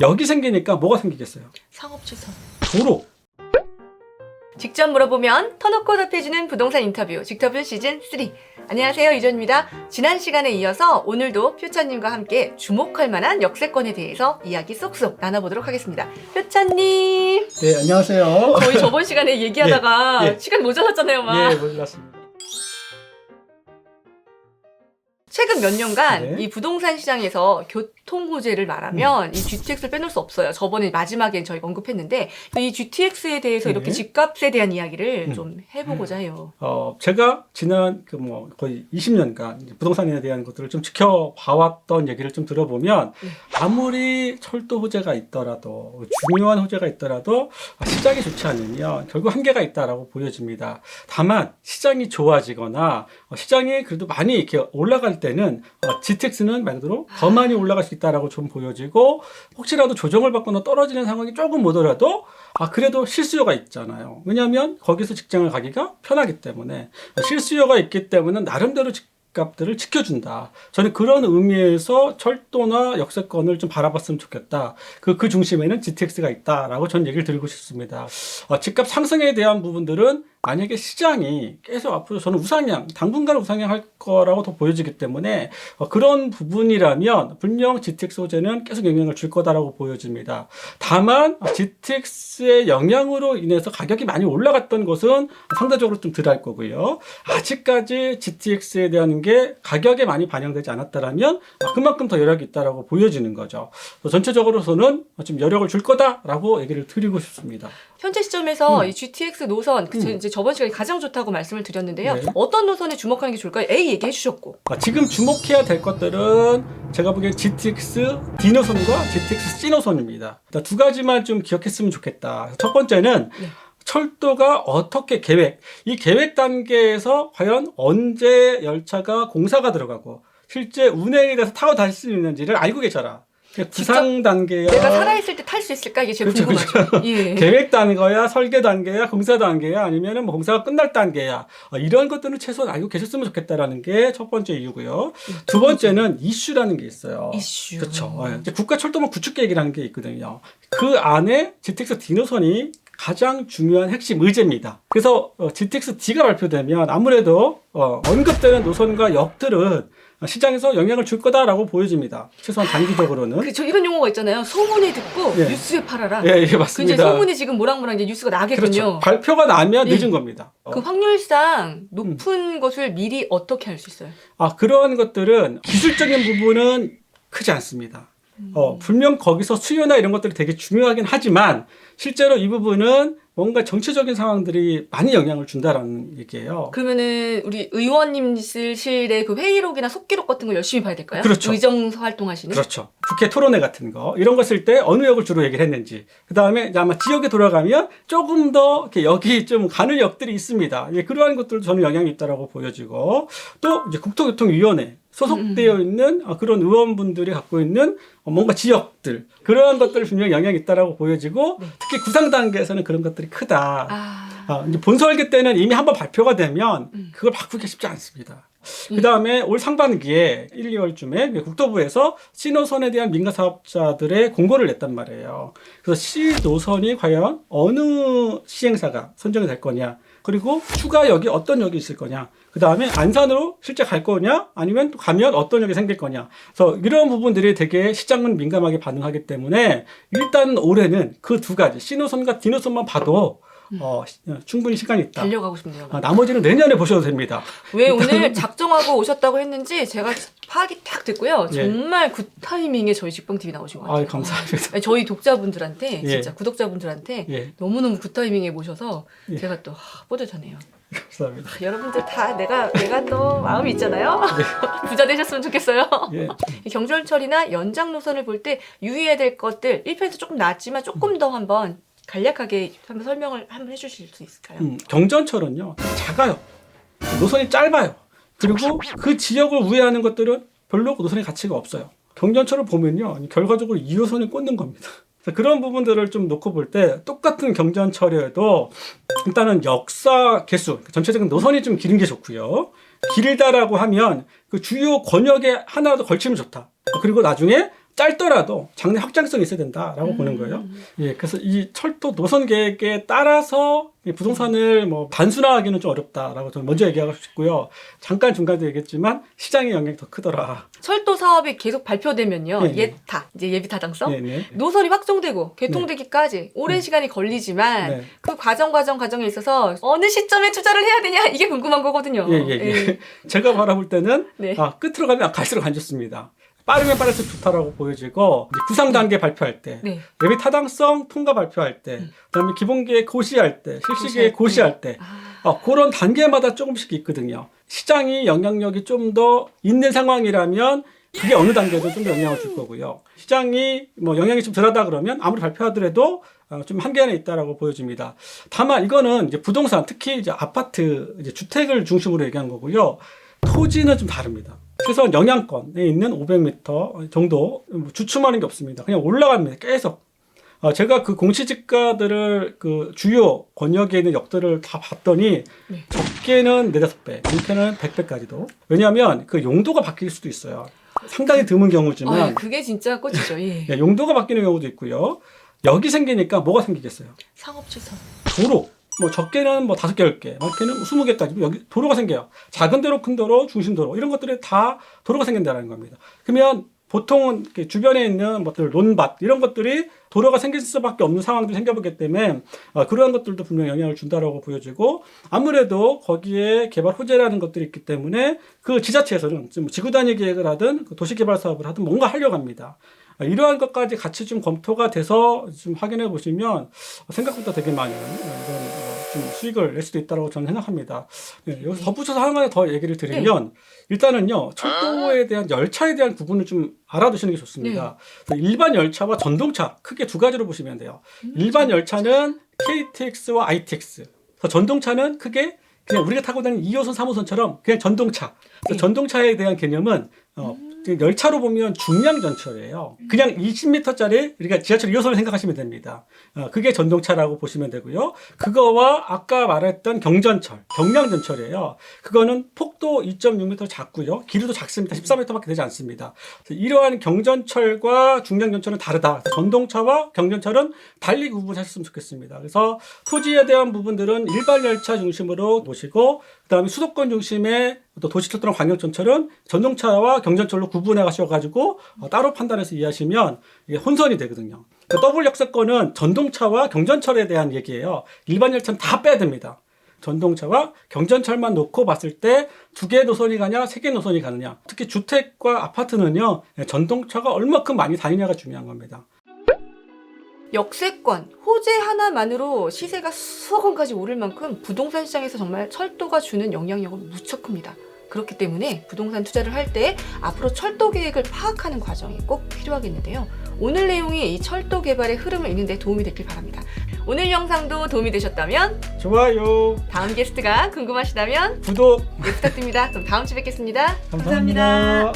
여기 생기니까 뭐가 생기겠어요? 상업지선. 도로. 직접 물어보면 터놓고 답해주는 부동산 인터뷰 직터뷰 시즌 3. 안녕하세요, 이전입니다. 지난 시간에 이어서 오늘도 표차님과 함께 주목할 만한 역세권에 대해서 이야기 쏙쏙 나눠보도록 하겠습니다. 표차님. 네, 안녕하세요. 저희 저번 시간에 얘기하다가 예. 시간 모자랐잖아요, 막. 예, 몰랐습니다. 최근 몇 년간 네. 이 부동산 시장에서 교통 호재를 말하면 이 GTX를 빼놓을 수 없어요. 저번에 마지막엔 저희가 언급했는데 이 GTX에 대해서 이렇게 네. 집값에 대한 이야기를 좀 해보고자 해요. 제가 지난 거의 20년간 부동산에 대한 것들을 좀 지켜봐왔던 얘기를 좀 들어보면 아무리 철도 호재가 있더라도 중요한 호재가 있더라도 시장이 좋지 않으면 결국 한계가 있다라고 보여집니다. 다만 시장이 좋아지거나 시장이 그래도 많이 이렇게 올라갈 때는 GTX는 말 그대로 더 많이 올라갈 수 있다라고 좀 보여지고 혹시라도 조정을 받거나 떨어지는 상황이 조금 오더라도 그래도 실수요가 있잖아요. 왜냐하면 거기서 직장을 가기가 편하기 때문에 실수요가 있기 때문에 나름대로 값들을 지켜준다. 저는 그런 의미에서 철도나 역세권을 좀 바라봤으면 좋겠다. 그 중심에는 GTX가 있다라고 저는 얘기를 드리고 싶습니다. 집값 상승에 대한 부분들은 만약에 시장이 계속 앞으로 저는 우상향, 당분간 우상향할 거라고 더 보여지기 때문에 그런 부분이라면 분명 GTX 호재는 계속 영향을 줄 거다라고 보여집니다. 다만 GTX의 영향으로 인해서 가격이 많이 올라갔던 것은 상대적으로 좀 덜 할 거고요. 아직까지 GTX에 대한 게 가격에 많이 반영되지 않았다라면 그만큼 더 여력이 있다라고 보여지는 거죠. 전체적으로서는 좀 여력을 줄 거다라고 얘기를 드리고 싶습니다. 현재 시점에서 이 GTX 노선, 이제 저번 시간에 가장 좋다고 말씀을 드렸는데요. 네. 어떤 노선에 주목하는 게 좋을까요? A 얘기해 주셨고. 지금 주목해야 될 것들은 제가 보기엔 GTX D 노선과 GTX C 노선입니다. 두 가지만 좀 기억했으면 좋겠다. 첫 번째는 철도가 어떻게 이 계획 단계에서 과연 언제 열차가 공사가 들어가고 실제 운행에 대해서 타고 다닐 수 있는지를 알고 계셔라. 구상 단계야. 내가 살아있을 때 탈 수 있을까? 이게 제일 궁금하죠. 예. 계획 단계야, 설계 단계야, 공사 단계야, 아니면은 공사가 끝날 단계야. 이런 것들은 최소한 알고 계셨으면 좋겠다라는 게 첫 번째 이유고요. 두 번째는 이슈라는 게 있어요. 이슈. 그렇죠. 이제 국가철도망 구축 계획이라는 게 있거든요. 그 안에 GTX D 노선이 가장 중요한 핵심 의제입니다. 그래서 GTX D가 발표되면 아무래도 언급되는 노선과 역들은 시장에서 영향을 줄 거다라고 보여집니다. 최소한 단기적으로는. 저 이런 용어가 있잖아요. 소문에 듣고 뉴스에 팔아라. 예, 그 맞습니다. 이제 소문이 지금 모락모락 이제 뉴스가 나겠군요. 그렇죠. 발표가 나면 늦은 겁니다. 그 확률상 높은 것을 미리 어떻게 할 수 있어요? 그러한 것들은 기술적인 부분은 크지 않습니다. 분명 거기서 수요나 이런 것들이 되게 중요하긴 하지만 실제로 이 부분은 뭔가 정치적인 상황들이 많이 영향을 준다라는 얘기예요. 그러면은 우리 의원님실의 그 회의록이나 속기록 같은 걸 열심히 봐야 될까요? 그렇죠. 의정 활동하시는? 그렇죠. 국회 토론회 같은 거 이런 거 쓸 때 어느 역을 주로 얘기를 했는지 그 다음에 아마 지역에 돌아가면 조금 더 이렇게 여기 좀 가는 역들이 있습니다. 그러한 것들도 저는 영향이 있다라고 보여지고 또 이제 국토교통위원회 소속되어 있는 그런 의원분들이 갖고 있는 뭔가 지역들 그러한 것들 분명히 영향이 있다라고 보여지고 특히 구상 단계에서는 그런 것들이 크다. 이제 본설계 때는 이미 한번 발표가 되면 그걸 바꾸기가 쉽지 않습니다. 그 다음에 올 상반기에 1, 2월쯤에 국토부에서 C노선에 대한 민간 사업자들의 공고를 냈단 말이에요. 그래서 C노선이 과연 어느 시행사가 선정이 될 거냐, 그리고 추가 역이 어떤 역이 있을 거냐, 그 다음에 안산으로 실제 갈 거냐, 아니면 또 가면 어떤 역이 생길 거냐. 그래서 이런 부분들이 되게 시장은 민감하게 반응하기 때문에 일단 올해는 그 두 가지, C노선과 D노선만 봐도 충분히 시간이 있다. 달려가고 싶네요. 나머지는 내년에 보셔도 됩니다. 왜 오늘 작정하고 오셨다고 했는지 제가 파악이 딱 됐고요. 정말 굿 타이밍에 저희 직방TV 나오신 것 같아요. 감사합니다. 저희 독자분들한테 진짜 구독자분들한테 너무너무 굿 타이밍에 모셔서 제가 또 뿌듯하네요. 감사합니다. 여러분들 다 내가 또 마음이 있잖아요. 부자 되셨으면 좋겠어요. 경전철이나 연장 노선을 볼 때 유의해야 될 것들 1편에서 조금 나왔지만 조금 더 한번 간략하게 한번 설명을 한번 해주실 수 있을까요? 경전철은요 작아요. 노선이 짧아요. 그리고 그 지역을 우회하는 것들은 별로 노선의 가치가 없어요. 경전철을 보면요 결과적으로 2호선이 꽂는 겁니다. 그런 부분들을 좀 놓고 볼 때 똑같은 경전철이어도 일단은 역사 개수, 전체적인 노선이 좀 기른 게 좋고요. 길다라고 하면 그 주요 권역에 하나라도 걸치면 좋다. 그리고 나중에 짧더라도 장래 확장성이 있어야 된다라고 보는 거예요. 예, 그래서 이 철도 노선 계획에 따라서 이 부동산을 뭐 단순화하기는 좀 어렵다라고 저는 먼저 얘기하고 싶고요. 잠깐 중간에 얘기했지만 시장의 영향이 더 크더라. 철도 사업이 계속 발표되면요. 네, 네. 예타, 이제 예비 타당성. 네, 네. 노선이 확정되고 개통되기까지 오랜 시간이 걸리지만 네. 그 과정에 있어서 어느 시점에 투자를 해야 되냐 이게 궁금한 거거든요. 예. 제가 바라볼 때는 네. 끝으로 가면 갈수록 안 좋습니다. 빠르면 빠를수록 좋다라고 보여지고 이제 구상 단계 발표할 때, 네. 예비 타당성 통과 발표할 때, 그다음에 기본계획 고시할 때, 실시계획 고시할 때, 그런 단계마다 조금씩 있거든요. 시장이 영향력이 좀 더 있는 상황이라면 그게 어느 단계도 좀 더 영향을 줄 거고요. 시장이 뭐 영향이 좀 덜하다 그러면 아무리 발표하더라도 좀 한계는 있다라고 보여집니다. 다만 이거는 이제 부동산, 특히 이제 아파트, 이제 주택을 중심으로 얘기한 거고요. 토지는 좀 다릅니다. 최소한 영향권에 있는 500m 정도 주춤하는 게 없습니다. 그냥 올라갑니다. 계속. 제가 그 공시지가들을 그 주요 권역에 있는 역들을 다 봤더니 네. 적게는 4-5배, 많게는 100배까지도. 왜냐하면 그 용도가 바뀔 수도 있어요. 상당히 드문 경우지만 그게 진짜 꽃이죠. 예. 예, 용도가 바뀌는 경우도 있고요. 역이 생기니까 뭐가 생기겠어요? 상업주선. 도로. 뭐 적게는 뭐 5개, 10개, 많게는 20개까지 여기 도로가 생겨요. 작은 도로, 큰 도로, 중심도로 이런 것들이 다 도로가 생긴다는 겁니다. 그러면 보통은 주변에 있는 것들, 논밭 이런 것들이 도로가 생길 수밖에 없는 상황들이 생겨보기 때문에 그러한 것들도 분명히 영향을 준다라고 보여지고 아무래도 거기에 개발 호재라는 것들이 있기 때문에 그 지자체에서는 좀 지구 단위 계획을 하든 도시개발 사업을 하든 뭔가 하려고 합니다. 이러한 것까지 같이 좀 검토가 돼서 좀 확인해 보시면 생각보다 되게 많은 이런 좀 수익을 낼 수도 있다고 저는 생각합니다. 네, 여기서 덧붙여서 하나 더 얘기를 드리면 일단은요 철도에 대한 열차에 대한 구분을 좀 알아두시는 게 좋습니다. 일반 열차와 전동차 크게 두 가지로 보시면 돼요. 일반 열차는 KTX와 ITX. 전동차는 크게 그냥 우리가 타고 다니는 2호선, 3호선처럼 그냥 전동차. 그래서 전동차에 대한 개념은 열차로 보면 중량전철이에요. 그냥 20m짜리 우리가 지하철 2호선을 생각하시면 됩니다. 그게 전동차라고 보시면 되고요. 그거와 아까 말했던 경량전철이에요. 그거는 폭도 2.6m 작고요. 길이도 작습니다. 14m밖에 되지 않습니다. 이러한 경전철과 중량전철은 다르다. 전동차와 경전철은 달리 구분하셨으면 좋겠습니다. 그래서 토지에 대한 부분들은 일반 열차 중심으로 보시고 그다음에 수도권 중심의 또 도시철도랑 광역전철은 전동차와 경전철로 구분해 가셔가지고 따로 판단해서 이해하시면 이게 혼선이 되거든요. 그러니까 더블 역세권은 전동차와 경전철에 대한 얘기예요. 일반 열차는 다 빼야 됩니다. 전동차와 경전철만 놓고 봤을 때 2개 노선이 가냐, 3개 노선이 가느냐. 특히 주택과 아파트는요, 전동차가 얼마큼 많이 다니냐가 중요한 겁니다. 역세권, 호재 하나만으로 시세가 수억 원까지 오를 만큼 부동산 시장에서 정말 철도가 주는 영향력은 무척 큽니다. 그렇기 때문에 부동산 투자를 할 때 앞으로 철도 계획을 파악하는 과정이 꼭 필요하겠는데요. 오늘 내용이 이 철도 개발의 흐름을 읽는 데 도움이 됐길 바랍니다. 오늘 영상도 도움이 되셨다면 좋아요. 다음 게스트가 궁금하시다면 구독 부탁드립니다. 그럼 다음 주에 뵙겠습니다. 감사합니다.